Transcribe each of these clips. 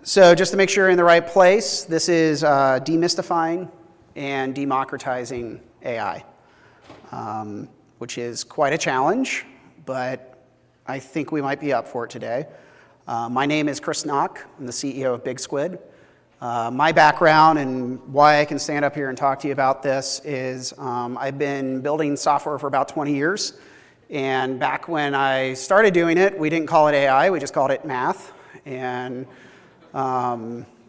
So just to make sure you're in the right place, this is demystifying and democratizing AI, which is quite a challenge, but I think we might be up for it today. My name is Chris Knock. I'm the CEO of Big Squid. My background and why I can stand up here and talk to you about this is I've been building software for about 20 years. And back when I started doing it, we didn't call it AI, we just called it math. And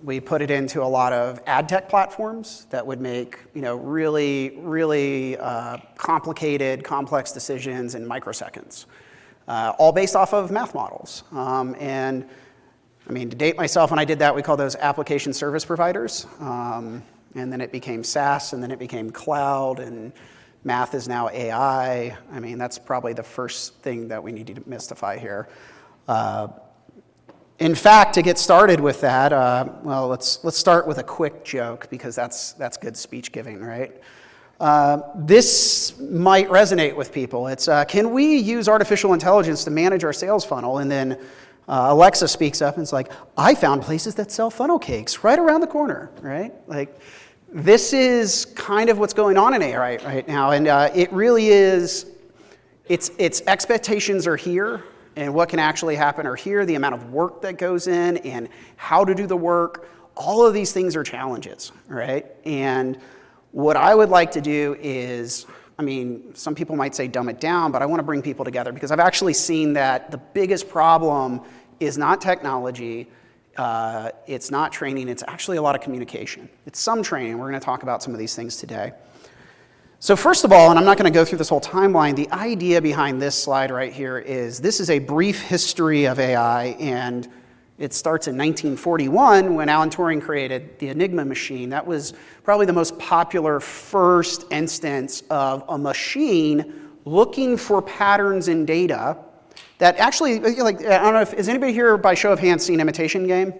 we put it into a lot of ad tech platforms that would make, really complicated, complex decisions in microseconds, all based off of math models. And to date myself, when I did that, we called those application service providers. And then it became SaaS, and then it became cloud, and math is now AI. That's probably the first thing that we need to demystify here. In fact, to get started with that, let's start with a quick joke, because that's good speech giving, right? This might resonate with people. It's, can we use artificial intelligence to manage our sales funnel? And then Alexa speaks up and it's like, I found places that sell funnel cakes right around the corner, right? Like, this is kind of what's going on in AI right now. And it really is, its expectations are here, and what can actually happen are here, the amount of work that goes in and how to do the work. All of these things are challenges, right? And what I would like to do is, some people might say dumb it down, but I want to bring people together, because I've actually seen that the biggest problem is not technology, it's not training, it's actually a lot of communication. It's some training. We're going to talk about some of these things today. So first of all, and I'm not going to go through this whole timeline, the idea behind this slide right here is this is a brief history of AI, and it starts in 1941 when Alan Turing created the Enigma machine. That was probably the most popular first instance of a machine looking for patterns in data that actually, I don't know if, is anybody here by show of hands seen Imitation Game?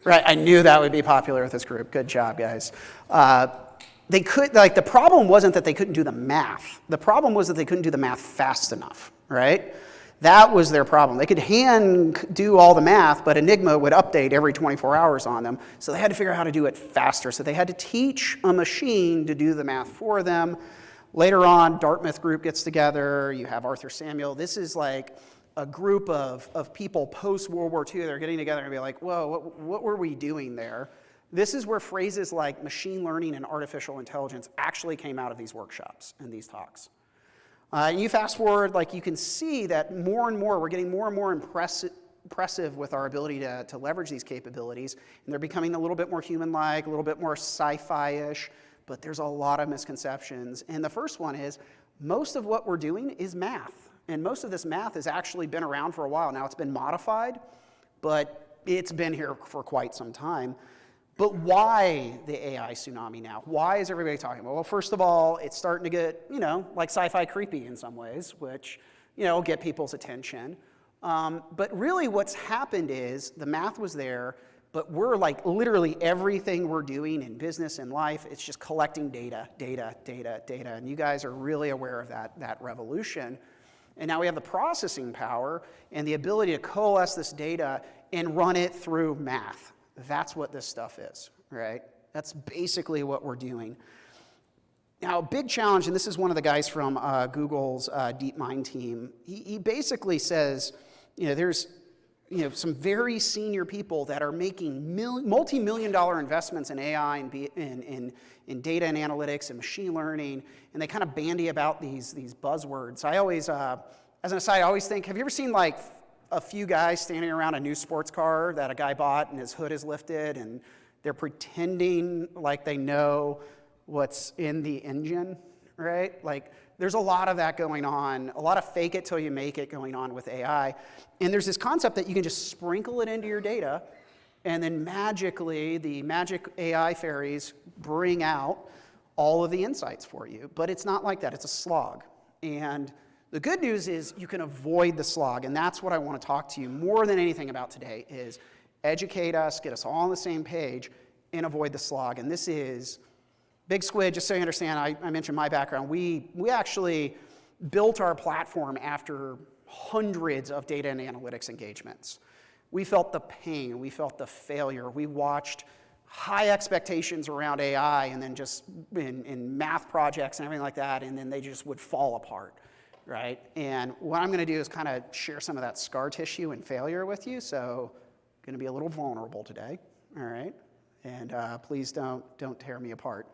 Right, I knew that would be popular with this group. Good job, guys. They could, the problem wasn't that they couldn't do the math. The problem was that they couldn't do the math fast enough, right? That was their problem. They could hand do all the math, but Enigma would update every 24 hours on them. So they had to figure out how to do it faster. So they had to teach a machine to do the math for them. Later on, Dartmouth group gets together. You have Arthur Samuel. This is like a group of people post-World War II. They're getting together and be like, whoa, what were we doing there? This is where phrases like machine learning and artificial intelligence actually came out of these workshops and these talks. And you fast forward, you can see that more and more, we're getting more and more impressive with our ability to leverage these capabilities. And they're becoming a little bit more human-like, a little bit more sci-fi-ish, but there's a lot of misconceptions. And the first one is, most of what we're doing is math. And most of this math has actually been around for a while. Now it's been modified, but it's been here for quite some time. But why the AI tsunami now? Why is everybody talking about it? Well, first of all, it's starting to get, like sci-fi creepy in some ways, which, will get people's attention. But really what's happened is the math was there, but we're literally everything we're doing in business and life, it's just collecting data. And you guys are really aware of that revolution. And now we have the processing power and the ability to coalesce this data and run it through math. That's what this stuff is, right? That's basically what we're doing. Now, a big challenge, and this is one of the guys from Google's DeepMind team, he basically says, there's some very senior people that are making multi-million-dollar investments in AI and in data and analytics and machine learning, and they kind of bandy about these buzzwords. I always, as an aside, I always think, have you ever seen a few guys standing around a new sports car that a guy bought and his hood is lifted and they're pretending like they know what's in the engine, right? There's a lot of that going on, a lot of fake it till you make it going on with AI. And there's this concept that you can just sprinkle it into your data and then magically the magic AI fairies bring out all of the insights for you. But it's not like that, it's a slog. And the good news is you can avoid the slog, and that's what I want to talk to you more than anything about today is educate us, get us all on the same page, and avoid the slog. And this is Big Squid, just so you understand, I mentioned my background. We actually built our platform after hundreds of data and analytics engagements. We felt the pain, we felt the failure. We watched high expectations around AI and then just in math projects and everything like that, and then they just would fall apart, right? And what I'm gonna do is kind of share some of that scar tissue and failure with you, so I'm gonna be a little vulnerable today, all right? And please don't tear me apart.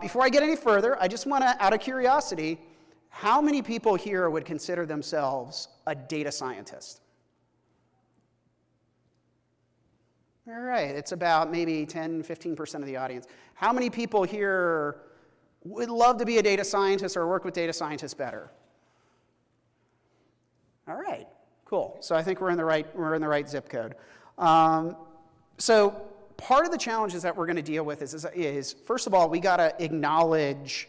Before I get any further, I just wanna, out of curiosity, how many people here would consider themselves a data scientist? All right, it's about maybe 10, 15% of the audience. How many people here would love to be a data scientist or work with data scientists better? All right, cool. So I think we're in the right zip code. So part of the challenges that we're going to deal with is first of all, we got to acknowledge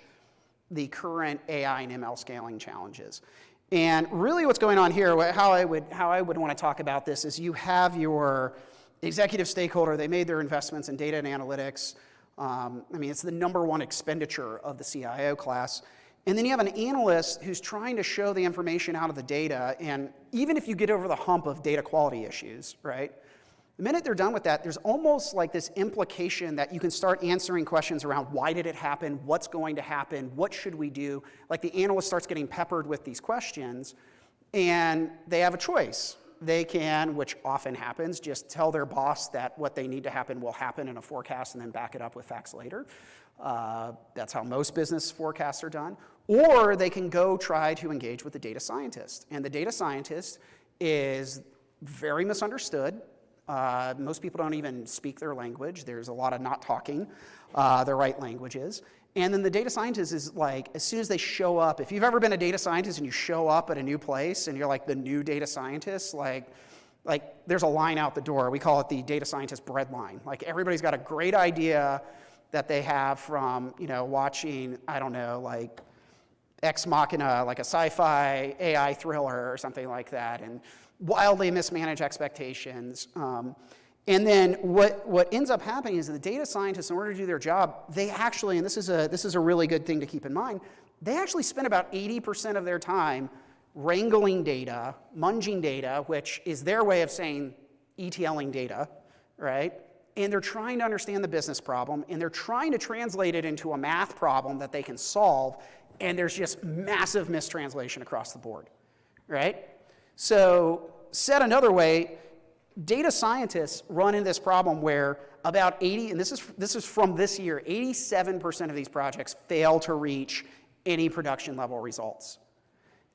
the current AI and ML scaling challenges. And really what's going on here, how I would want to talk about this is you have your executive stakeholder, they made their investments in data and analytics. I mean, it's the #1 expenditure of the CIO class. And then you have an analyst who's trying to show the information out of the data, and even if you get over the hump of data quality issues, right? The minute they're done with that, there's almost like this implication that you can start answering questions around why did it happen, what's going to happen, what should we do? Like the analyst starts getting peppered with these questions, and they have a choice. They can, which often happens, just tell their boss that what they need to happen will happen in a forecast and then back it up with facts later. That's how most business forecasts are done. Or they can go try to engage with the data scientist. And the data scientist is very misunderstood. Most people don't even speak their language. There's a lot of not talking the right languages. And then the data scientist is like, as soon as they show up, if you've ever been a data scientist and you show up at a new place and you're like the new data scientist, like there's a line out the door. We call it the data scientist bread line. Like everybody's got a great idea that they have from, watching, I don't know, like Ex Machina, like a sci-fi AI thriller or something like that, and wildly mismanaged expectations. And then what ends up happening is that the data scientists, in order to do their job, they actually, and this is a really good thing to keep in mind, they actually spend about 80% of their time wrangling data, munging data, which is their way of saying ETLing data, right? And they're trying to understand the business problem, and they're trying to translate it into a math problem that they can solve, and there's just massive mistranslation across the board, right? So said another way, data scientists run into this problem where about 80, and this is from this year, 87% of these projects fail to reach any production level results.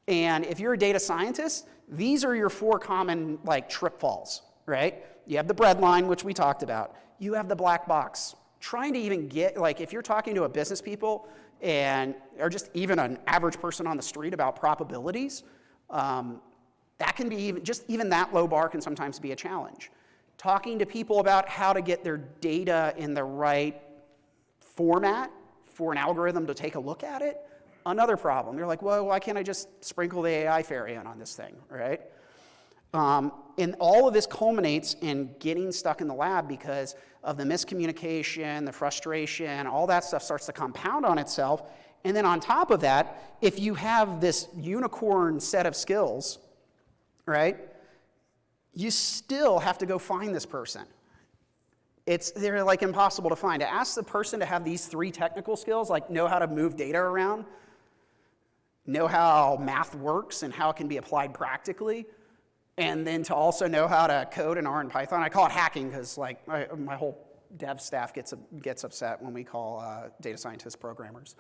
And if you're a data scientist, these are your 4 common trip falls, right? You have the bread line, which we talked about. You have the black box. Trying to even get, if you're talking to a business people or just even an average person on the street about probabilities, that can be even that low bar can sometimes be a challenge. Talking to people about how to get their data in the right format for an algorithm to take a look at it, another problem. They're like, well, why can't I just sprinkle the AI fairy in on this thing, right? And all of this culminates in getting stuck in the lab because of the miscommunication, the frustration, all that stuff starts to compound on itself. And then on top of that, if you have this unicorn set of skills, right, you still have to go find this person. They're impossible to find. To ask the person to have these 3 technical skills, know how to move data around, know how math works and how it can be applied practically, and then to also know how to code in R and Python. I call it hacking because my whole dev staff gets upset when we call data scientists programmers.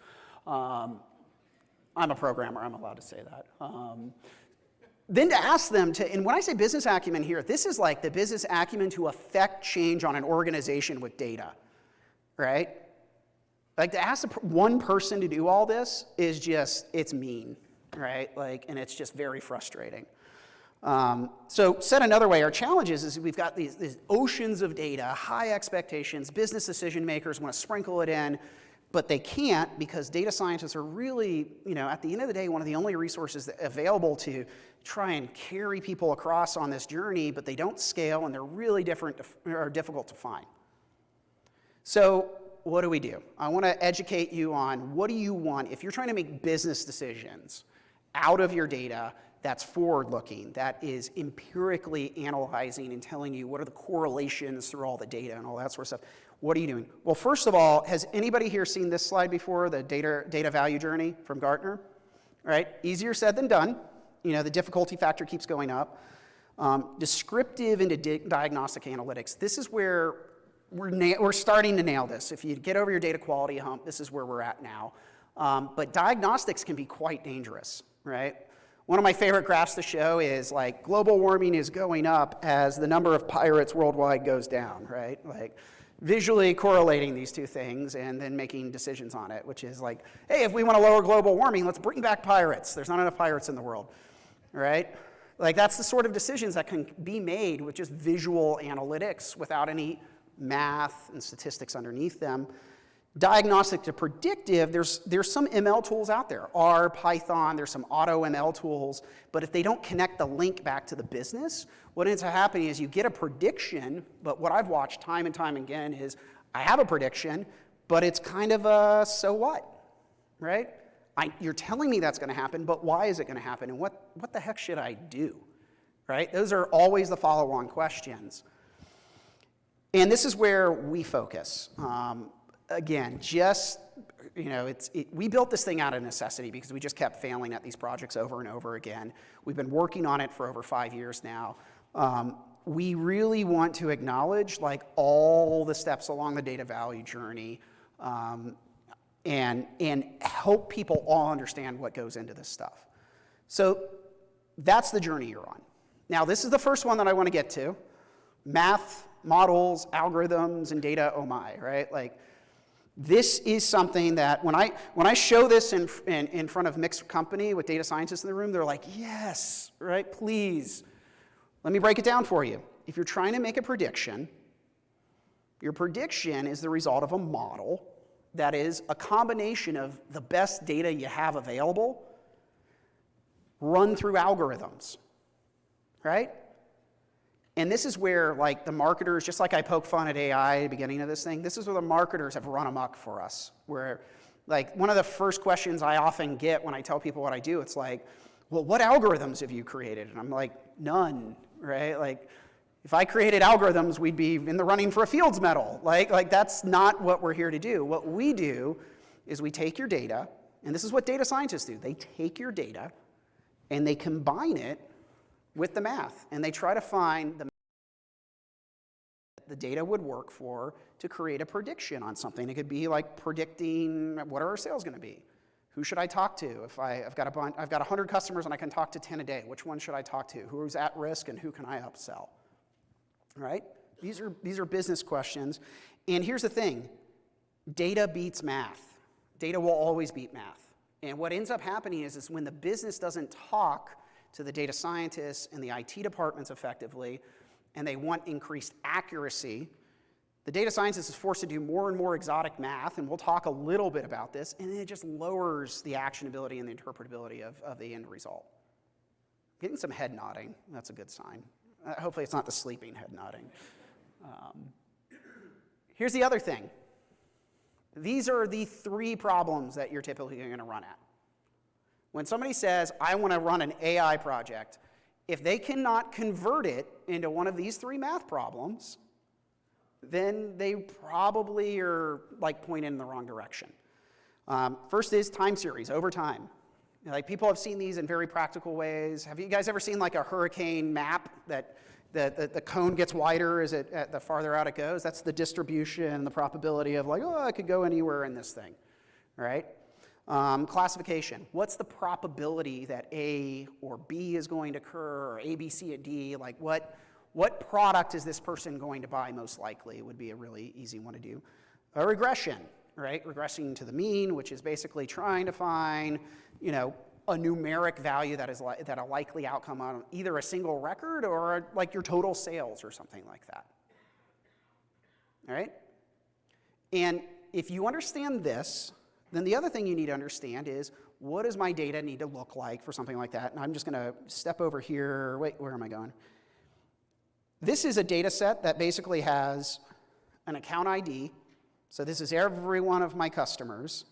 I'm a programmer, I'm allowed to say that. Then to ask them to, and when I say business acumen here, this is like the business acumen to affect change on an organization with data, right? To ask one person to do all this is just, it's mean, right? And it's just very frustrating. So said another way, our challenge is we've got these oceans of data, high expectations, business decision makers want to sprinkle it in, but they can't because data scientists are really, at the end of the day, one of the only resources available to try and carry people across on this journey, but they don't scale and they're really difficult to find. So what do we do? I want to educate you on what do you want if you're trying to make business decisions out of your data that's forward-looking, that is empirically analyzing and telling you what are the correlations through all the data and all that sort of stuff. What are you doing? Well, first of all, has anybody here seen this slide before, the data value journey from Gartner? Right? Easier said than done. You know, the difficulty factor keeps going up. Descriptive into diagnostic analytics. This is where we're starting to nail this. If you get over your data quality hump, this is where we're at now. But diagnostics can be quite dangerous, right? One of my favorite graphs to show is like global warming is going up as the number of pirates worldwide goes down, right? Like visually correlating these two things and then making decisions on it, which is like, hey, if we want to lower global warming, let's bring back pirates. There's not enough pirates in the world, right? Like that's the sort of decisions that can be made with just visual analytics without any math and statistics underneath them. Diagnostic to predictive, there's some ML tools out there, R, Python, there's some AutoML tools, but if they don't connect the link back to the business, what ends up happening is you get a prediction, but what I've watched time and time again is I have a prediction, but it's kind of a so what, right? You're telling me that's going to happen, but why is it going to happen, and what the heck should I do, right? Those are always the follow-on questions. And this is where we focus. Again, just, you know, we built this thing out of necessity because we just kept failing at these projects over and over again. We've been working on it for over 5 years now. We really want to acknowledge like all the steps along the data value journey and help people all understand what goes into this stuff. So that's the journey you're on. Now, this is the first one that I want to get to. Math, models, algorithms, and data, oh my, right? Like, this is something that when I show this in front of mixed company with data scientists in the room, they're like, yes, right, please. Let me break it down for you. If you're trying to make a prediction, your prediction is the result of a model that is a combination of the best data you have available run through algorithms, right? And this is where, like, the marketers, just like I poke fun at AI at the beginning of this thing, this is where the marketers have run amok for us. Where, like, one of the first questions I often get when I tell people what I do, it's like, well, what algorithms have you created? And I'm like, none, right? Like, if I created algorithms, we'd be in the running for a Fields Medal. Like that's not what we're here to do. What we do is we take your data, and this is what data scientists do. They take your data, and they combine it with the math, and they try to find the data would work for to create a prediction on something. It could be like predicting what are our sales going to be? Who should I talk to? If I've got 100 customers and I can talk to 10 a day, which one should I talk to? Who's at risk and who can I upsell? Right? These are business questions. And here's the thing, data beats math. Data will always beat math. And what ends up happening is when the business doesn't talk to the data scientists and the IT departments effectively, and they want increased accuracy, the data scientist is forced to do more and more exotic math, and we'll talk a little bit about this, and then it just lowers the actionability and the interpretability of the end result. Getting some head nodding, that's a good sign. Hopefully it's not the sleeping head nodding. Here's the other thing. These are the 3 problems that you're typically going to run at. When somebody says, I want to run an AI project, if they cannot convert it into one of these 3 math problems, then they probably are like pointed in the wrong direction. First is time series, over time. Like people have seen these in very practical ways. Have you guys ever seen like a hurricane map that the cone gets wider as the farther out it goes? That's the distribution, the probability of like, oh, I could go anywhere in this thing, right? Classification. What's the probability that A or B is going to occur, or A, B, C, or D? Like what product is this person going to buy most likely would be a really easy one to do. A regression, right? Regressing to the mean, which is basically trying to find, you know, a numeric value that is that a likely outcome on either a single record or like your total sales or something like that. All right? And if you understand this, then the other thing you need to understand is, what does my data need to look like for something like that? And I'm just going to step over here. Wait, where am I going? This is a data set that basically has an account ID. So this is every one of my customers.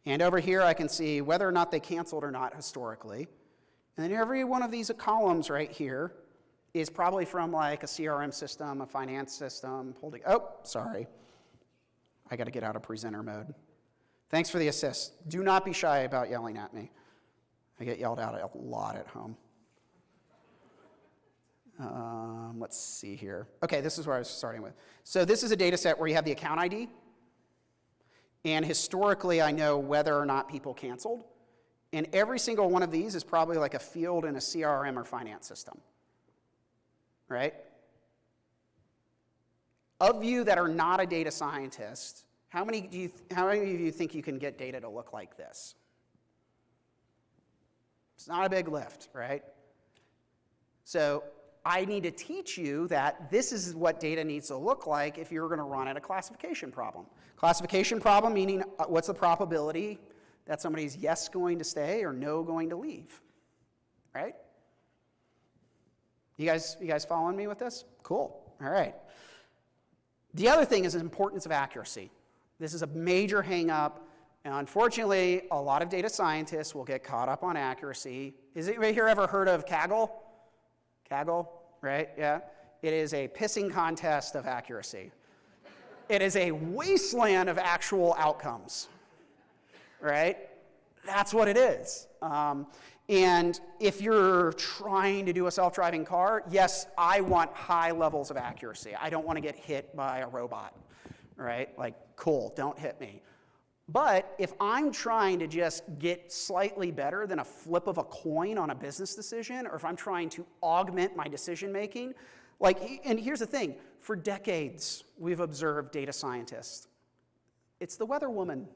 And over here I can see whether or not they canceled or not historically. And then every one of these columns right here is probably from like a CRM system, a finance system. Oh, sorry. I got to get out of presenter mode. Thanks for the assist. Do not be shy about yelling at me. I get yelled at a lot at home. Let's see here. Okay, this is where I was starting with. So this is a data set where you have the account ID. And historically, I know whether or not people canceled. And every single one of these is probably like a field in a CRM or finance system. Right? Of you that are not a data scientist, how many of you think you can get data to look like this? It's not a big lift, right? So I need to teach you that this is what data needs to look like if you're going to run at a classification problem. Classification problem meaning what's the probability that somebody's yes going to stay or no going to leave, right? You guys following me with this? Cool. All right. The other thing is the importance of accuracy. This is a major hang-up, and unfortunately, a lot of data scientists will get caught up on accuracy. Has anybody here ever heard of Kaggle? Kaggle, right? Yeah. It is a pissing contest of accuracy. It is a wasteland of actual outcomes, right? That's what it is. And if you're trying to do a self-driving car, yes, I want high levels of accuracy. I don't want to get hit by a robot, right? Like, cool, don't hit me. But if I'm trying to just get slightly better than a flip of a coin on a business decision, or if I'm trying to augment my decision making, like, and here's the thing, for decades, we've observed data scientists. It's the weather woman,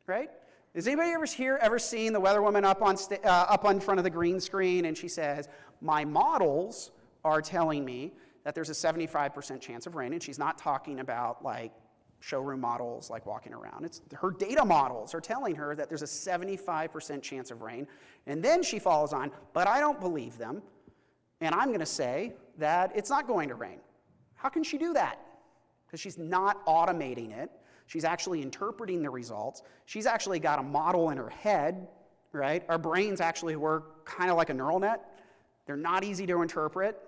right? Has anybody ever seen the weather woman up on front of the green screen, and she says, my models are telling me that there's a 75% chance of rain, and she's not talking about like showroom models like walking around. It's her data models are telling her that there's a 75% chance of rain, and then she follows on, but I don't believe them, and I'm going to say that it's not going to rain. How can she do that? Because she's not automating it. She's actually interpreting the results. She's actually got a model in her head, right? Our brains actually work kind of like a neural net. They're not easy to interpret.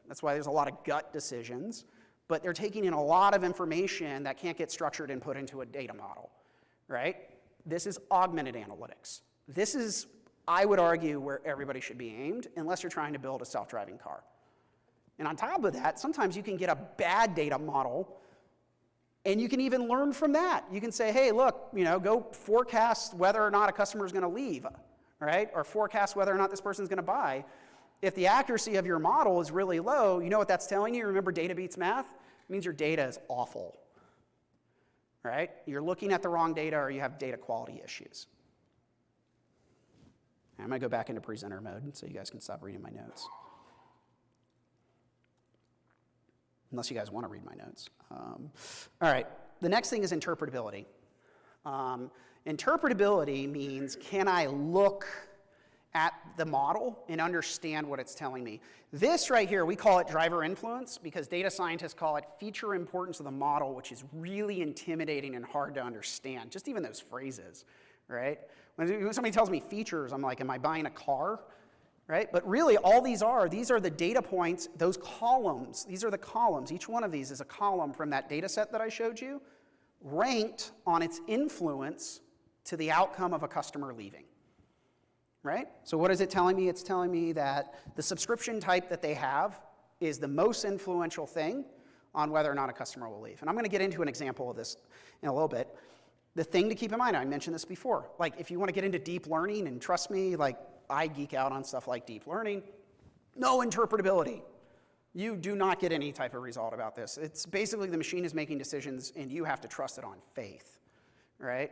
That's why there's a lot of gut decisions. But they're taking in a lot of information that can't get structured and put into a data model, right? This is augmented analytics. This is, I would argue, where everybody should be aimed, unless you're trying to build a self-driving car. And on top of that, sometimes you can get a bad data model, and you can even learn from that. You can say, hey, look, go forecast whether or not a customer is going to leave, right? Or forecast whether or not this person is going to buy. If the accuracy of your model is really low, you know what that's telling you? Remember data beats math? It means your data is awful, right? You're looking at the wrong data or you have data quality issues. I'm going to go back into presenter mode so you guys can stop reading my notes. Unless you guys want to read my notes. All right, the next thing is interpretability. Interpretability means, can I look at the model and understand what it's telling me? This right here, we call it driver influence because data scientists call it feature importance of the model, which is really intimidating and hard to understand, just even those phrases, right? When somebody tells me features, I'm like, am I buying a car? Right? But really, all these are the data points, those columns. These are the columns. Each one of these is a column from that data set that I showed you, ranked on its influence to the outcome of a customer leaving. Right? So what is it telling me? It's telling me that the subscription type that they have is the most influential thing on whether or not a customer will leave. And I'm going to get into an example of this in a little bit. The thing to keep in mind, I mentioned this before, like if you want to get into deep learning, and trust me, like I geek out on stuff like deep learning, no interpretability. You do not get any type of result about this. It's basically the machine is making decisions and you have to trust it on faith, right?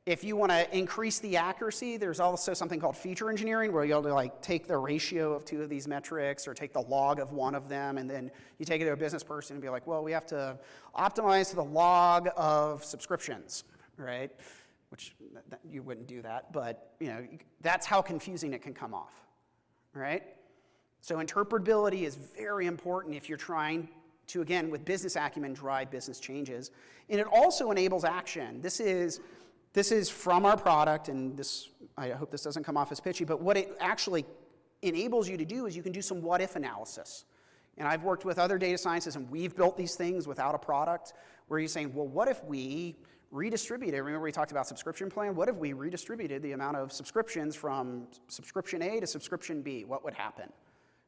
If you want to increase the accuracy, there's also something called feature engineering where you'll like take the ratio of two of these metrics or take the log of one of them, and then you take it to a business person and be like, well, we have to optimize to the log of subscriptions, right? Which you wouldn't do that, but that's how confusing it can come off, right? So interpretability is very important if you're trying to, again, with business acumen, drive business changes. And it also enables action. This is from our product, and this, I hope this doesn't come off as pitchy, but what it actually enables you to do is you can do some what-if analysis. And I've worked with other data scientists, and we've built these things without a product, where you're saying, well, what if we redistributed, remember we talked about subscription plan? What if we redistributed the amount of subscriptions from subscription A to subscription B? What would happen,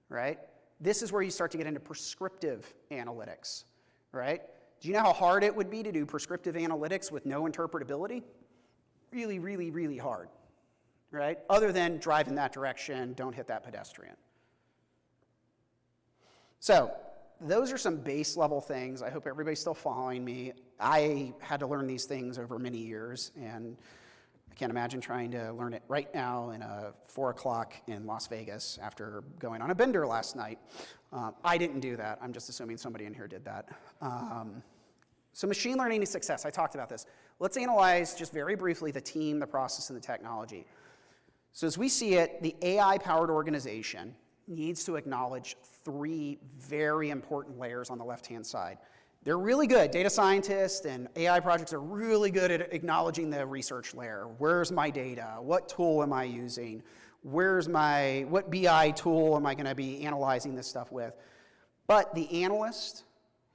right? This is where you start to get into prescriptive analytics, right? Do you know how hard it would be to do prescriptive analytics with no interpretability? Really, really, really hard, right? Other than drive in that direction, don't hit that pedestrian. So those are some base level things. I hope everybody's still following me. I had to learn these things over many years, and I can't imagine trying to learn it right now in a 4 o'clock in Las Vegas after going on a bender last night. I didn't do that. I'm just assuming somebody in here did that. So machine learning is success. I talked about this. Let's analyze just very briefly the team, the process, and the technology. So as we see it, the AI-powered organization needs to acknowledge 3 very important layers on the left-hand side. They're really good. Data scientists and AI projects are really good at acknowledging the research layer. Where's my data? What tool am I using? What BI tool am I going to be analyzing this stuff with? But the analyst,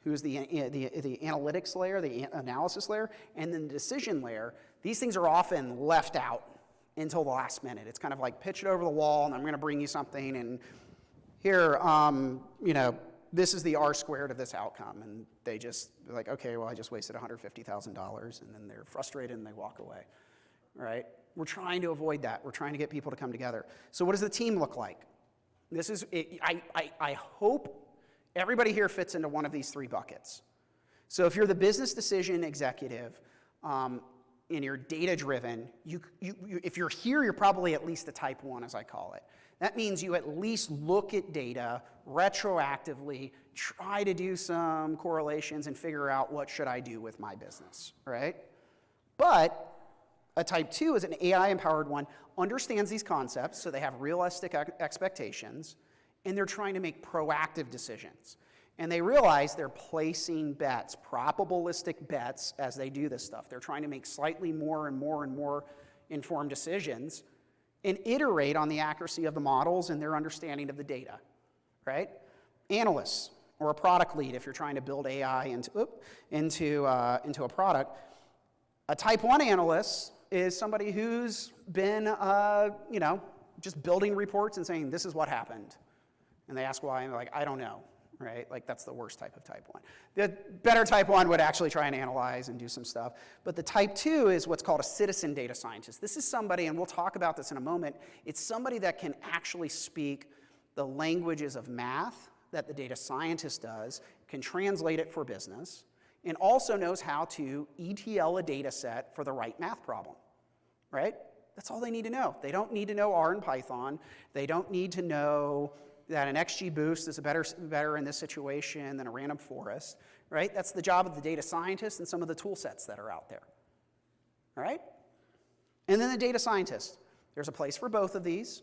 who's the analytics layer, the analysis layer, and then the decision layer, these things are often left out until the last minute. It's kind of like pitch it over the wall, and I'm going to bring you something, and here, this is the R squared of this outcome. And they're like, okay, well, I just wasted $150,000, and then they're frustrated and they walk away, right? We're trying to avoid that. We're trying to get people to come together. So what does the team look like? I hope everybody here fits into one of these 3 buckets. So if you're the business decision executive, and you're data-driven, if you're here, you're probably at least a type 1, as I call it. That means you at least look at data retroactively, try to do some correlations, and figure out what should I do with my business, right? But a type 2 is an AI-empowered one, understands these concepts, so they have realistic expectations, and they're trying to make proactive decisions. And they realize they're placing bets, probabilistic bets, as they do this stuff. They're trying to make slightly more and more and more informed decisions and iterate on the accuracy of the models and their understanding of the data, right? Analysts or a product lead, if you're trying to build AI into a product. A type 1 analyst is somebody who's been, just building reports and saying, this is what happened. And they ask why, and they're like, I don't know. Right? Like, that's the worst type of type 1. The better type 1 would actually try and analyze and do some stuff. But the type 2 is what's called a citizen data scientist. This is somebody, and we'll talk about this in a moment, it's somebody that can actually speak the languages of math that the data scientist does, can translate it for business, and also knows how to ETL a data set for the right math problem. Right? That's all they need to know. They don't need to know R and Python. They don't need to know that an XGBoost is better in this situation than a random forest, right? That's the job of the data scientist and some of the tool sets that are out there, all right? And then the data scientist. There's a place for both of these.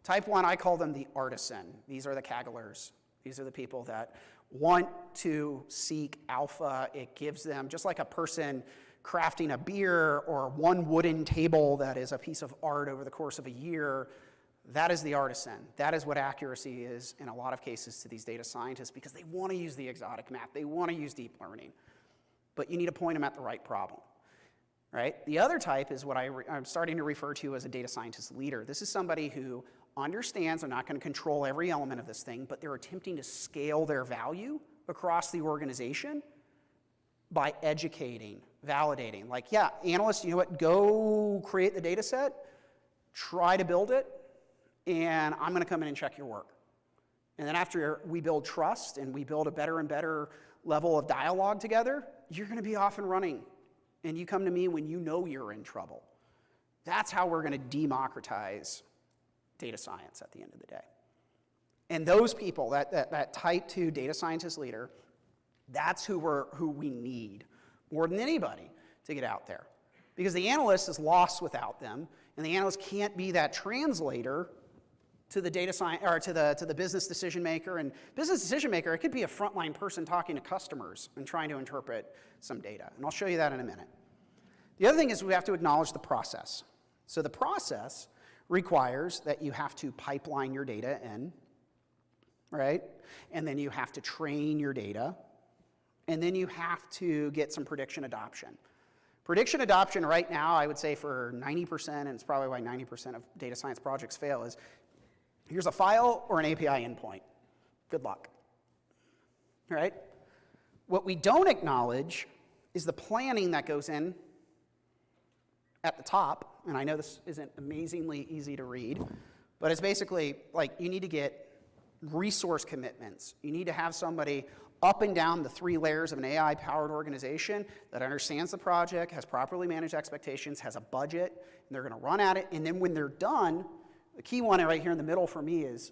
Type 1, I call them the artisan. These are the cagglers. These are the people that want to seek alpha. It gives them, just like a person crafting a beer or one wooden table that is a piece of art over the course of a year, that is the artisan. That is what accuracy is in a lot of cases to these data scientists, because they want to use the exotic math. They want to use deep learning. But you need to point them at the right problem, right? The other type is what I'm starting to refer to as a data scientist leader. This is somebody who understands they're not going to control every element of this thing, but they're attempting to scale their value across the organization by educating, validating. Like, yeah, analysts, you know what, go create the data set, try to build it, and I'm going to come in and check your work. And then after we build trust and we build a better and better level of dialogue together, you're going to be off and running. And you come to me when you know you're in trouble. That's how we're going to democratize data science at the end of the day. And those people, that type 2 data scientist leader, that's who we need more than anybody to get out there. Because the analyst is lost without them, and the analyst can't be that translator to the data science or to the business decision maker. And business decision maker, it could be a frontline person talking to customers and trying to interpret some data. And I'll show you that in a minute. The other thing is we have to acknowledge the process. So the process requires that you have to pipeline your data in, right? And then you have to train your data. And then you have to get some prediction adoption. Prediction adoption right now, I would say for 90%, and it's probably why 90% of data science projects fail, is here's a file or an API endpoint. Good luck. Right? What we don't acknowledge is the planning that goes in at the top, and I know this isn't amazingly easy to read, but it's basically like you need to get resource commitments. You need to have somebody up and down the 3 layers of an AI-powered organization that understands the project, has properly managed expectations, has a budget, and they're going to run at it. And then when they're done, the key one right here in the middle for me is,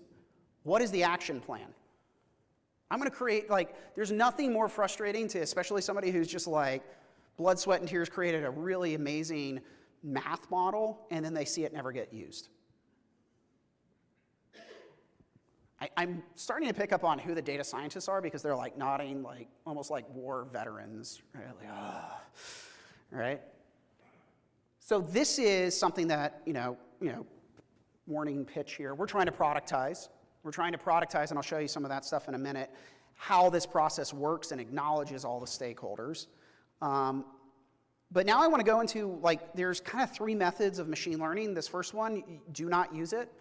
what is the action plan? I'm going to create, like, there's nothing more frustrating to, especially somebody who's just like, blood, sweat, and tears created a really amazing math model, and then they see it never get used. I'm starting to pick up on who the data scientists are because they're like nodding, like almost like war veterans, right? Like, right? So this is something that, warning pitch here. We're trying to productize. We're trying to productize, and I'll show you some of that stuff in a minute, how this process works and acknowledges all the stakeholders. But now I want to go into, like, there's kind of 3 methods of machine learning. This first one, do not use it.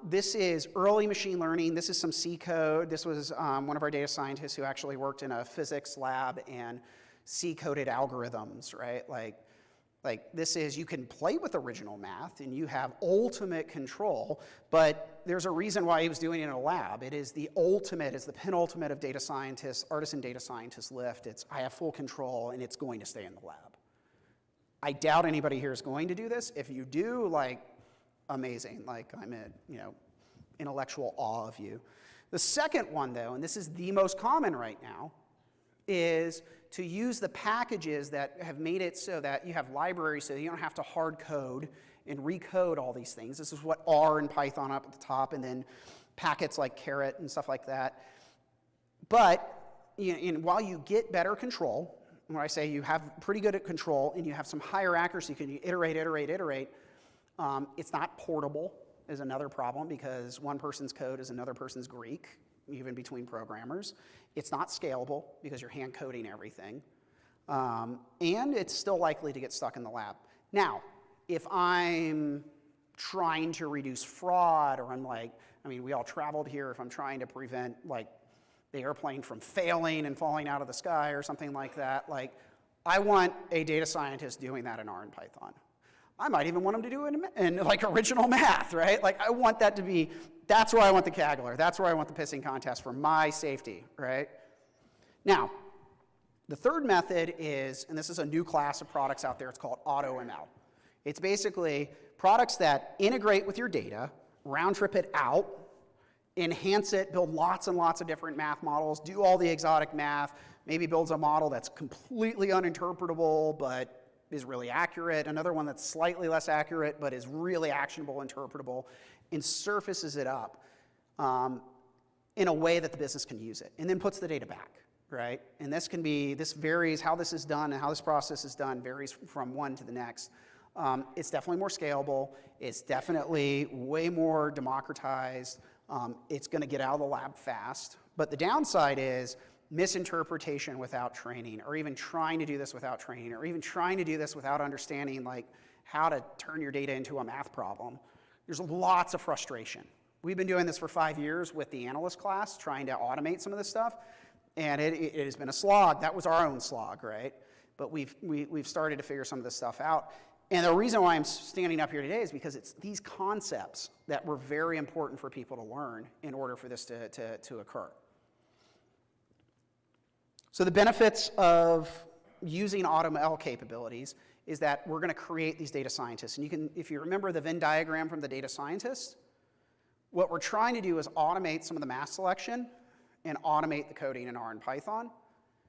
This is early machine learning. This is some C code. This was one of our data scientists who actually worked in a physics lab and C-coded algorithms, right? Like this is, you can play with original math and you have ultimate control, but there's a reason why he was doing it in a lab. It is the ultimate, it's the penultimate of data scientists, artisan data scientists lift. It's, I have full control and it's going to stay in the lab. I doubt anybody here is going to do this. If you do, like, amazing, like I'm in, intellectual awe of you. The second one, though, and this is the most common right now, is to use the packages that have made it so that you have libraries so you don't have to hard code and recode all these things. This is what R and Python up at the top, and then packets like Caret and stuff like that. But while you get better control, when I say you have pretty good at control and you have some higher accuracy, you can iterate, it's not portable is another problem because one person's code is another person's Greek, even between programmers. It's not scalable because you're hand coding everything. And it's still likely to get stuck in the lab. Now, if I'm trying to reduce fraud, or I'm like, we all traveled here, if I'm trying to prevent like the airplane from failing and falling out of the sky or something like that, like I want a data scientist doing that in R and Python. I might even want them to do it in like original math, right? Like I want that to be, that's where I want the Kaggle, that's where I want the pissing contest for my safety, right? Now, the third method is, and this is a new class of products out there, it's called AutoML. It's basically products that integrate with your data, round trip it out, enhance it, build lots and lots of different math models, do all the exotic math, maybe builds a model that's completely uninterpretable but is really accurate, another one that's slightly less accurate but is really actionable, interpretable, and surfaces it up in a way that the business can use it, and then puts the data back, right? And this varies, how this is done and how this process is done varies from one to the next. It's definitely more scalable, it's definitely way more democratized, it's gonna get out of the lab fast, but the downside is misinterpretation without training, or even trying to do this without training, or even trying to do this without understanding like how to turn your data into a math problem. There's lots of frustration. We've been doing this for 5 years with the analyst class, trying to automate some of this stuff, and it has been a slog. That was our own slog, right? But we've started to figure some of this stuff out. And the reason why I'm standing up here today is because it's these concepts that were very important for people to learn in order for this to occur. So the benefits of using AutoML capabilities is that we're going to create these data scientists. And you can, if you remember the Venn diagram from the data scientist, what we're trying to do is automate some of the math selection and automate the coding in R and Python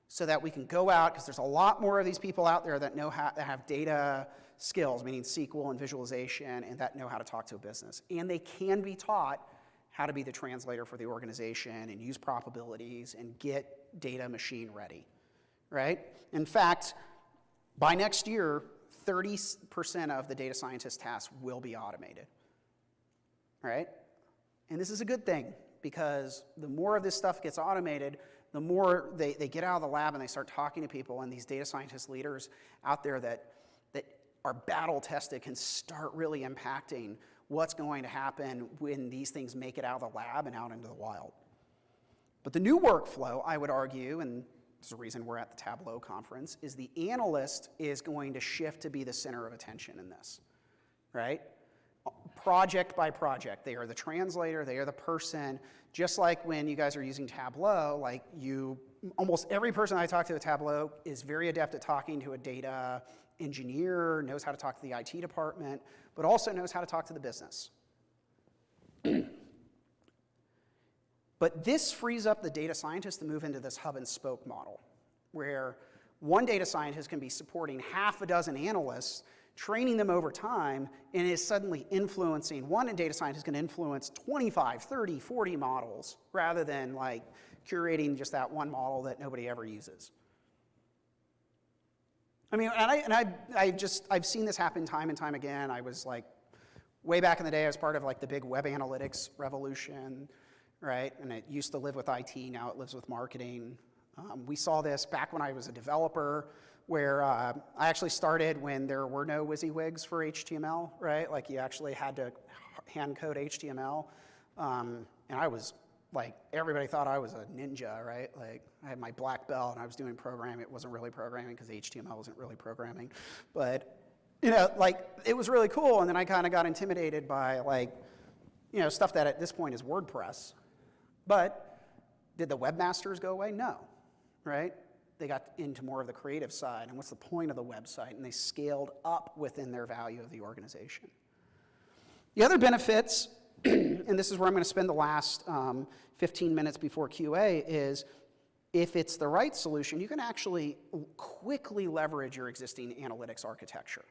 so that we can go out, because there's a lot more of these people out there that know how, that have data skills, meaning SQL and visualization, and that know how to talk to a business. And they can be taught how to be the translator for the organization and use probabilities and get data machine ready, right? In fact, by next year, 30% of the data scientist tasks will be automated, right? And this is a good thing, because the more of this stuff gets automated, the more they get out of the lab and they start talking to people, and these data scientist leaders out there that are battle tested can start really impacting what's going to happen when these things make it out of the lab and out into the wild. But the new workflow, I would argue, and there's a reason we're at the Tableau conference, is the analyst is going to shift to be the center of attention in this, right? Project by project. They are the translator, they are the person. Just like when you guys are using Tableau, like almost every person I talk to at Tableau is very adept at talking to a data engineer, knows how to talk to the IT department, but also knows how to talk to the business. But this frees up the data scientist to move into this hub and spoke model, where one data scientist can be supporting half a dozen analysts, training them over time, and is suddenly influencing, one data scientist can influence 25, 30, 40 models, rather than like curating just that one model that nobody ever uses. I mean, I've seen this happen time and time again. I was like, way back in the day, I was part of like the big web analytics revolution, right? And it used to live with IT, now it lives with marketing. We saw this back when I was a developer, where I actually started when there were no WYSIWYGs for HTML, right? Like you actually had to hand code HTML. And I was like, everybody thought I was a ninja, right? Like I had my black belt and I was doing programming. It wasn't really programming because HTML wasn't really programming. But, you know, like it was really cool. And then I kind of got intimidated by like, you know, stuff that at this point is WordPress. But did the webmasters go away? No, right? They got into more of the creative side, and what's the point of the website? And they scaled up within their value of the organization. The other benefits, and this is where I'm going to spend the last 15 minutes before QA, is if it's the right solution, you can actually quickly leverage your existing analytics architecture,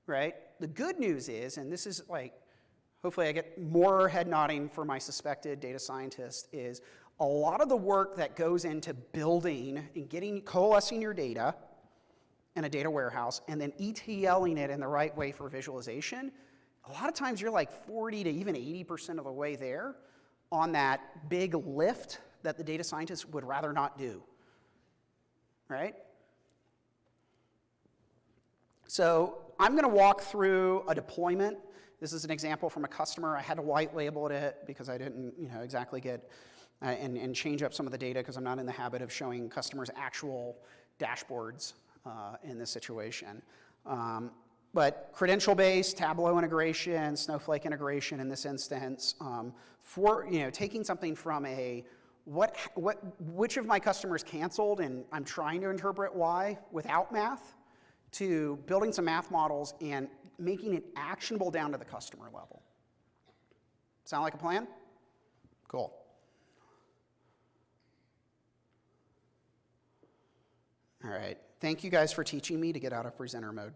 right? The good news is, and this is like, hopefully I get more head nodding for my suspected data scientist, is a lot of the work that goes into building and coalescing your data in a data warehouse and then ETLing it in the right way for visualization, a lot of times you're like 40 to even 80% of the way there on that big lift that the data scientist would rather not do, right? So I'm going to walk through a deployment. This is an example from a customer. I had to white label it because I didn't, exactly get and change up some of the data because I'm not in the habit of showing customers actual dashboards in this situation. But credential-based, Tableau integration, Snowflake integration in this instance, for taking something from a which of my customers canceled and I'm trying to interpret why without math, to building some math models and making it actionable down to the customer level. Sound like a plan? Cool. All right. Thank you guys for teaching me to get out of presenter mode.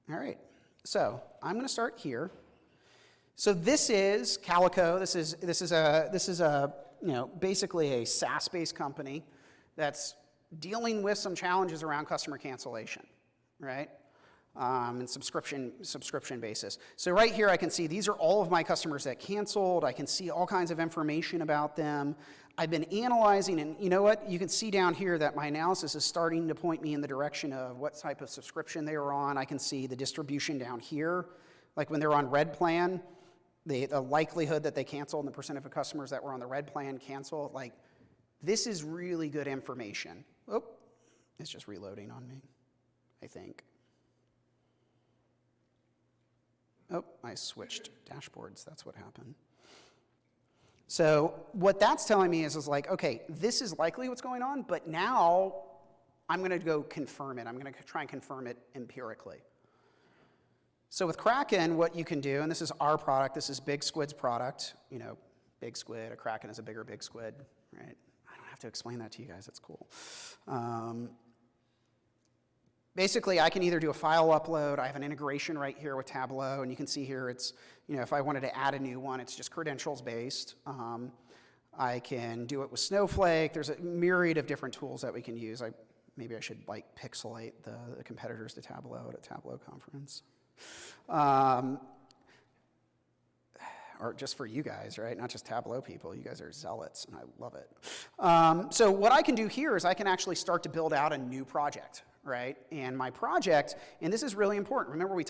All right. So I'm going to start here. So this is Calico. This is basically a SaaS-based company that's dealing with some challenges around customer cancellation, right? And subscription basis. So right here I can see these are all of my customers that canceled. I can see all kinds of information about them. I've been analyzing, and you know what? You can see down here that my analysis is starting to point me in the direction of what type of subscription they were on. I can see the distribution down here. Like when they're on red plan, the likelihood that they canceled and the percent of customers that were on the red plan canceled, like this is really good information. Oh, it's just reloading on me, I think. Oh, I switched dashboards. That's what happened. So what that's telling me is like, okay, this is likely what's going on, but now I'm going to go confirm it. I'm going to try and confirm it empirically. So with Kraken, what you can do, and this is our product, this is Big Squid's product, Big Squid, a Kraken is a bigger Big Squid, right? I don't have to explain that to you guys, it's cool. Basically, I can either do a file upload, I have an integration right here with Tableau, and you can see here it's, if I wanted to add a new one, it's just credentials based. I can do it with Snowflake. There's a myriad of different tools that we can use. I maybe I should like pixelate the competitors to Tableau at a Tableau conference. Or just for you guys, right? Not just Tableau people. You guys are zealots, and I love it. So what I can do here is I can actually start to build out a new project, right? And my project, and this is really important. Remember we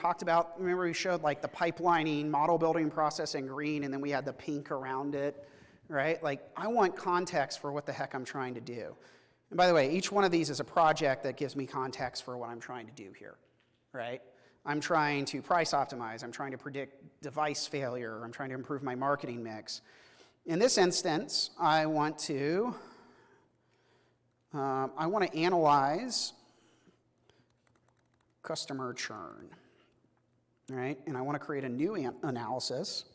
showed like the pipelining, model building process in green, and then we had the pink around it, right? Like I want context for what the heck I'm trying to do. And by the way, each one of these is a project that gives me context for what I'm trying to do here, right? I'm trying to price optimize. I'm trying to predict device failure. I'm trying to improve my marketing mix. In this instance, I want to analyze customer churn, right? And I want to create a new analysis.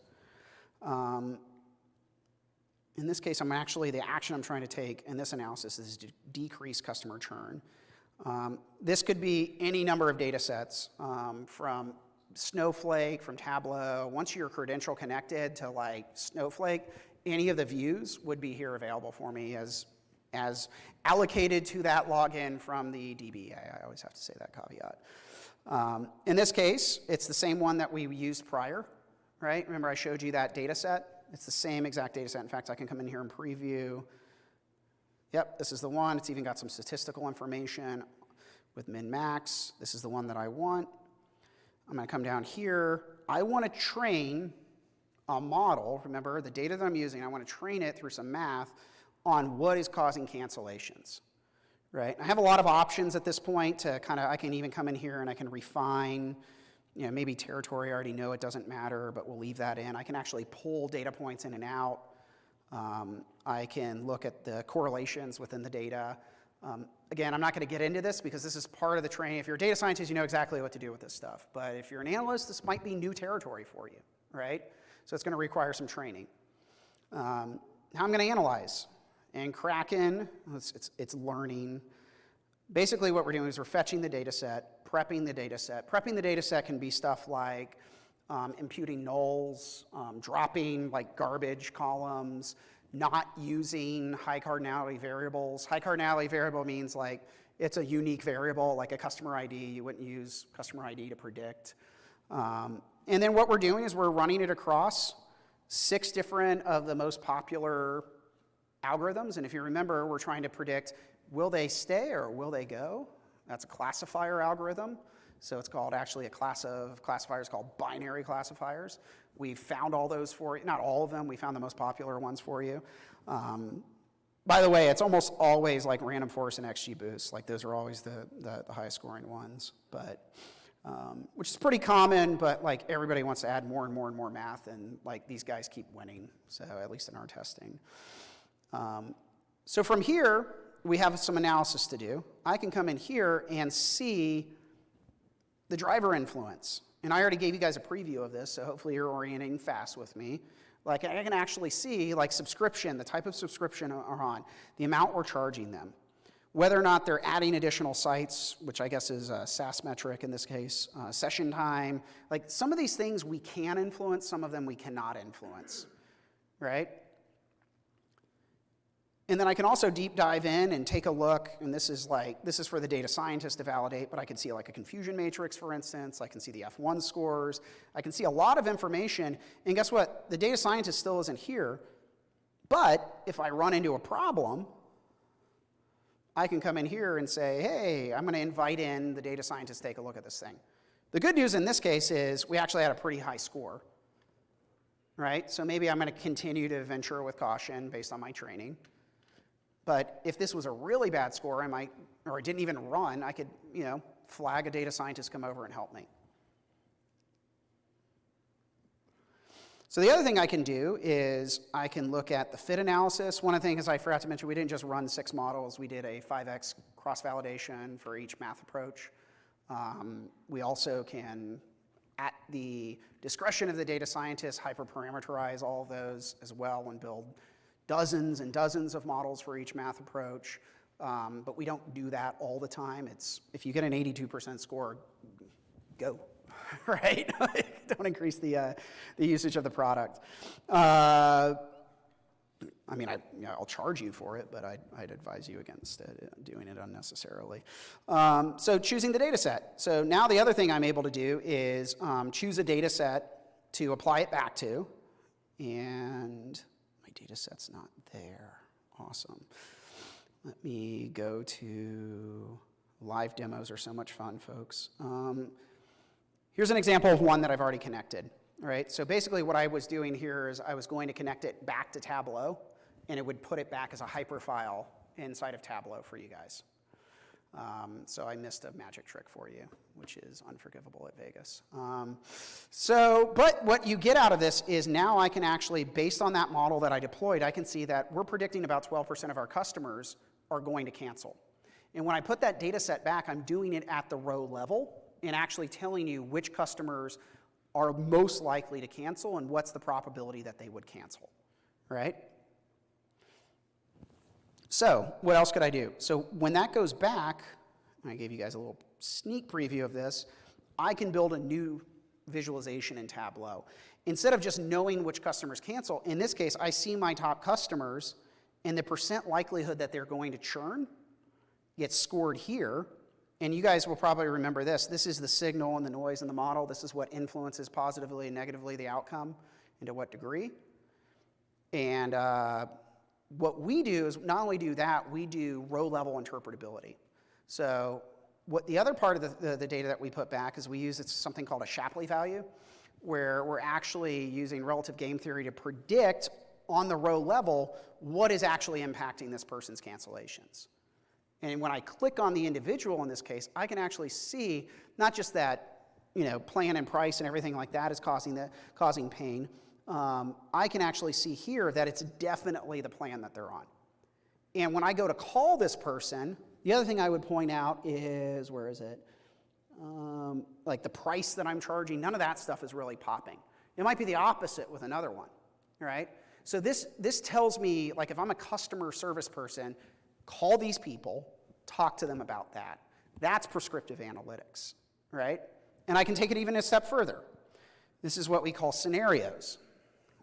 In this case, the action I'm trying to take in this analysis is to decrease customer churn. This could be any number of data sets, from Snowflake, from Tableau. Once you're credential connected to like Snowflake, any of the views would be here available for me as allocated to that login from the DBA. I always have to say that caveat. In this case, it's the same one that we used prior, right? Remember I showed you that data set? It's the same exact data set. In fact, I can come in here and preview. Yep, this is the one. It's even got some statistical information with min-max. This is the one that I want. I'm going to come down here. I want to train a model. Remember, the data that I'm using, I want to train it through some math on what is causing cancellations, right? I have a lot of options at this point to I can even come in here and I can refine, maybe territory, I already know it doesn't matter, but we'll leave that in. I can actually pull data points in and out. I can look at the correlations within the data. Again, I'm not going to get into this because this is part of the training. If you're a data scientist, you know exactly what to do with this stuff. But if you're an analyst, this might be new territory for you, right? So it's going to require some training. How I'm going to analyze. And Kraken, it's learning. Basically what we're doing is we're fetching the data set, prepping the data set. Prepping the data set can be stuff like imputing nulls, dropping like garbage columns, not using high cardinality variables. High cardinality variable means like it's a unique variable, like a customer ID. You wouldn't use customer ID to predict. And then what we're doing is we're running it across 6 different of the most popular algorithms. And if you remember, we're trying to predict, will they stay or will they go? That's a classifier algorithm. So it's called actually a class of classifiers called binary classifiers. We've found all those for you, not all of them, we found the most popular ones for you. By the way, it's almost always like random forest and XGBoost, like those are always the highest scoring ones, but which is pretty common, but like everybody wants to add more and more and more math, and like these guys keep winning, so at least in our testing. So from here, we have some analysis to do. I can come in here and see the driver influence. And I already gave you guys a preview of this, so hopefully you're orienting fast with me. Like I can actually see like subscription, the type of subscription are on, the amount we're charging them, whether or not they're adding additional sites, which I guess is a SaaS metric in this case, session time. Like some of these things we can influence, some of them we cannot influence, right? And then I can also deep dive in and take a look, and this is for the data scientist to validate, but I can see like a confusion matrix, for instance. I can see the F1 scores. I can see a lot of information, and guess what? The data scientist still isn't here, but if I run into a problem, I can come in here and say, hey, I'm going to invite in the data scientist to take a look at this thing. The good news in this case is we actually had a pretty high score, right? So maybe I'm going to continue to venture with caution based on my training. But if this was a really bad score, or it didn't even run, I could, flag a data scientist, come over and help me. So the other thing I can do is I can look at the fit analysis. One of the things I forgot to mention, we didn't just run 6 models. We did a 5x cross-validation for each math approach. We also can, at the discretion of the data scientist, hyperparameterize all of those as well and build dozens and dozens of models for each math approach, but we don't do that all the time. If you get an 82% score, go, right? Don't increase the usage of the product. I mean, I'll charge you for it, but I'd advise you against doing it unnecessarily. So choosing the data set. So now the other thing I'm able to do is choose a data set to apply it back to. And my data set's not there. Awesome. Let me go to live demos are so much fun, folks. Here's an example of one that I've already connected. All right, so basically what I was doing here is I was going to connect it back to Tableau, and it would put it back as a hyperfile inside of Tableau for you guys. So I missed a magic trick for you, which is unforgivable at Vegas. But what you get out of this is now I can actually, based on that model that I deployed, I can see that we're predicting about 12% of our customers are going to cancel. And when I put that data set back, I'm doing it at the row level and actually telling you which customers are most likely to cancel and what's the probability that they would cancel, right? So what else could I do? So when that goes back, and I gave you guys a little sneak preview of this, I can build a new visualization in Tableau. Instead of just knowing which customers cancel, in this case, I see my top customers and the percent likelihood that they're going to churn gets scored here. And you guys will probably remember this. This is the signal and the noise in the model. This is what influences positively and negatively the outcome and to what degree. And what we do is not only do that, we do row-level interpretability. So what the other part of the data that we put back is we use something called a Shapley value, where we're actually using relative game theory to predict on the row level what is actually impacting this person's cancellations. And when I click on the individual in this case, I can actually see not just that, plan and price and everything like that is causing pain. I can actually see here that it's definitely the plan that they're on. And when I go to call this person, the other thing I would point out is, where is it? Like the price that I'm charging, none of that stuff is really popping. It might be the opposite with another one, right? So this tells me, like if I'm a customer service person, call these people, talk to them about that. That's prescriptive analytics, right? And I can take it even a step further. This is what we call scenarios,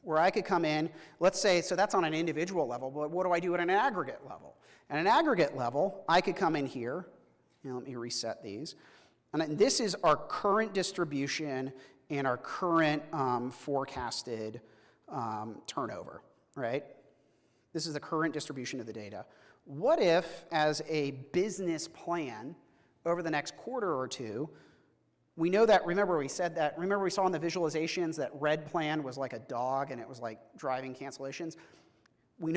where I could come in, let's say, so that's on an individual level, but what do I do at an aggregate level? At an aggregate level, I could come in here, let me reset these, and this is our current distribution and our current forecasted turnover, right? This is the current distribution of the data. What if, as a business plan, over the next quarter or two, we know that, remember we saw in the visualizations that red plan was like a dog and it was like driving cancellations? We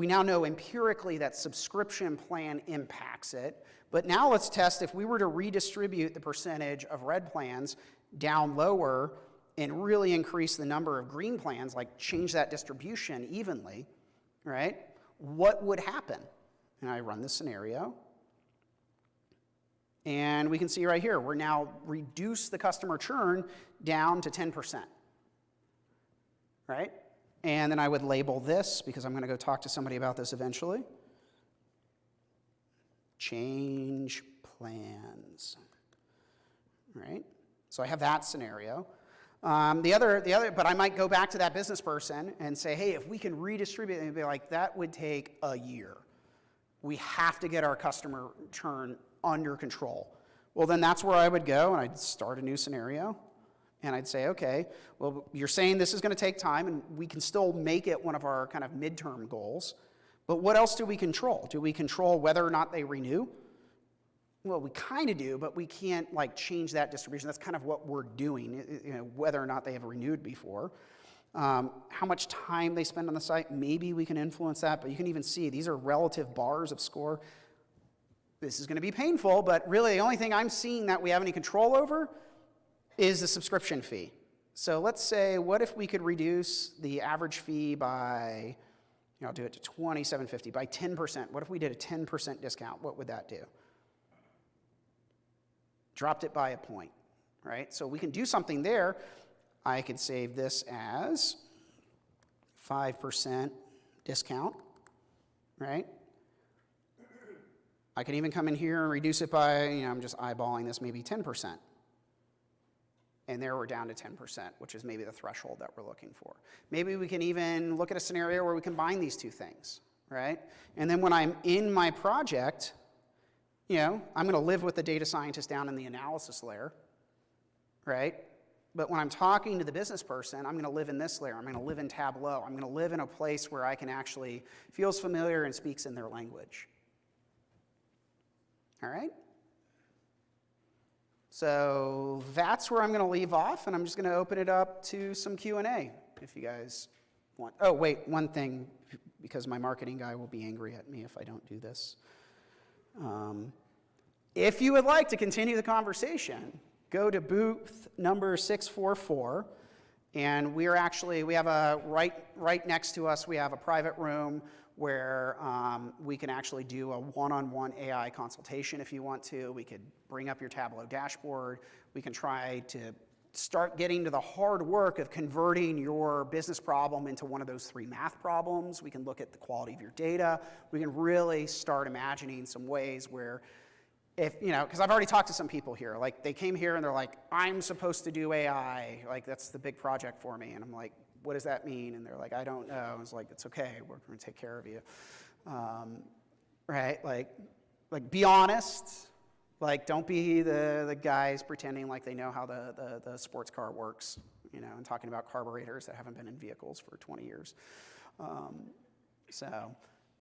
now know empirically that subscription plan impacts it, but now let's test if we were to redistribute the percentage of red plans down lower and really increase the number of green plans, like change that distribution evenly, right? What would happen? And I run this scenario. And we can see right here, we're now reduce the customer churn down to 10%, right? And then I would label this, because I'm going to go talk to somebody about this eventually. Change plans, right? So I have that scenario. But I might go back to that business person and say, hey, if we can redistribute, and be like, that would take a year. We have to get our customer churn under control. Well, then that's where I would go, and I'd start a new scenario. And I'd say, okay, well, you're saying this is going to take time, and we can still make it one of our kind of midterm goals. But what else do we control? Do we control whether or not they renew? Well, we kind of do, but we can't like change that distribution. That's kind of what we're doing, whether or not they have renewed before. How much time they spend on the site, maybe we can influence that, but you can even see these are relative bars of score. This is going to be painful, but really the only thing I'm seeing that we have any control over is the subscription fee. So let's say, what if we could reduce the average fee by, I'll do it to $27.50, by 10%. What if we did a 10% discount? What would that do? Dropped it by a point, right? So we can do something there. I could save this as 5% discount, right? I can even come in here and reduce it by, I'm just eyeballing this, maybe 10%. And there we're down to 10%, which is maybe the threshold that we're looking for. Maybe we can even look at a scenario where we combine these two things, right? And then when I'm in my project, you know, I'm going to live with the data scientist down in the analysis layer, right? But when I'm talking to the business person, I'm going to live in this layer. I'm going to live in Tableau. I'm going to live in a place where I can actually feels familiar and speaks in their language. All right? So that's where I'm going to leave off, and I'm just going to open it up to some Q&A if you guys want. Oh, wait, one thing, because my marketing guy will be angry at me if I don't do this. If you would like to continue the conversation, go to booth number 644, and we have a, right next to us, we have a private room where we can actually do a one-on-one AI consultation if you want to. We could bring up your Tableau dashboard. We can try to start getting to the hard work of converting your business problem into one of those 3 math problems. We can look at the quality of your data. We can really start imagining some ways where if, you know, because I've already talked to some people here, like they came here and they're like, I'm supposed to do AI, like that's the big project for me. And I'm like, what does that mean? And they're like, I don't know. I was like, it's okay, we're going to take care of you. Right? Like be honest. Like don't be the guys pretending like they know how the sports car works, you know, and talking about carburetors that haven't been in vehicles for 20 years. So.